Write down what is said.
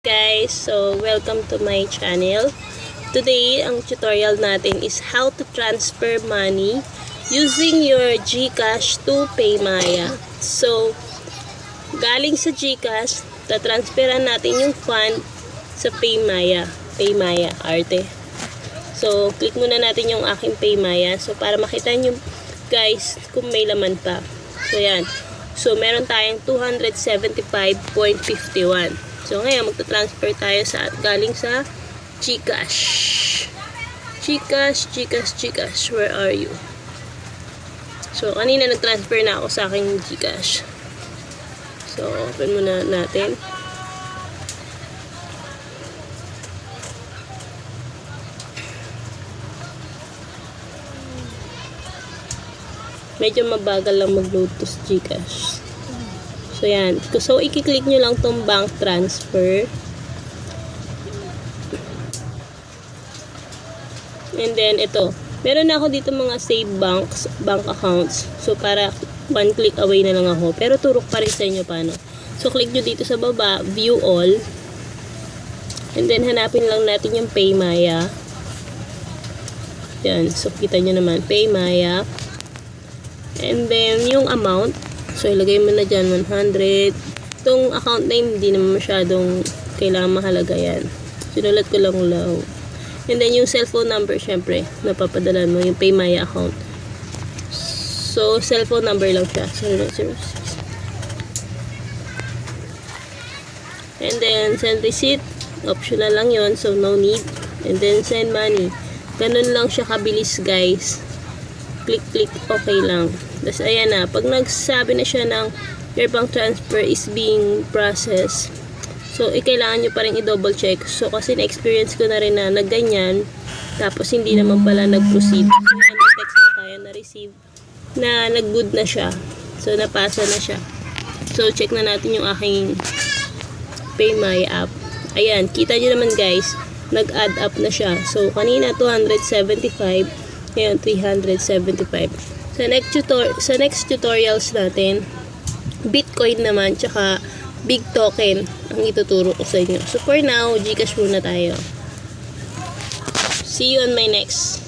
Guys, so welcome to my channel. Today, ang tutorial natin is how to transfer money using your Gcash to Paymaya. So, galing sa Gcash, tatransferan natin yung fund sa Paymaya. Paymaya, arte. So, click muna natin yung aking Paymaya. So, para makita nyo guys kung may laman pa. So, yan. So, meron tayong 275.51. So, ngayon, magta-transfer tayo galing sa Gcash. Gcash. Where are you? So, kanina nag-transfer na ako sa aking Gcash. So, open muna natin. Medyo mabagal lang mag-load to sa Gcash. So, yan. So, i-click nyo lang tong bank transfer. And then, ito. Meron na ako dito mga save bank accounts. So, para one click away na lang ako. Pero, turok pa rin sa inyo paano. So, click nyo dito sa baba, view all. And then, hanapin lang natin yung Paymaya. Yan. So, kita nyo naman, Paymaya. And then, yung amount. So, ilagay mo na dyan, 100. Itong account name, hindi naman masyadong kailangan mahalaga yan. Sinulat ko lang low. And then, yung cellphone number, syempre, napapadala mo yung Paymaya account. So, cellphone number lang siya. 0906. And then, send receipt. Optional lang yon, so no need. And then, send money. Ganun lang siya kabilis, guys. Click, okay lang. Tapos, ayan na. Pag nagsabi na siya ng your bank transfer is being processed, so, kailangan nyo pa rin i-double check. So, kasi na-experience ko na rin na nagganyan, tapos hindi naman pala nag-proceed. So, text na tayo na-receive na nag-good na siya. So, napasa na siya. So, check na natin yung aking Paymaya app. Ayan, kita nyo naman guys, nag-add up na siya. So, kanina 275, ngayon 375. Sa next tutorials natin, Bitcoin naman, tsaka big token ang ituturo ko sa inyo. So for now, Gcash muna tayo. See you on my next.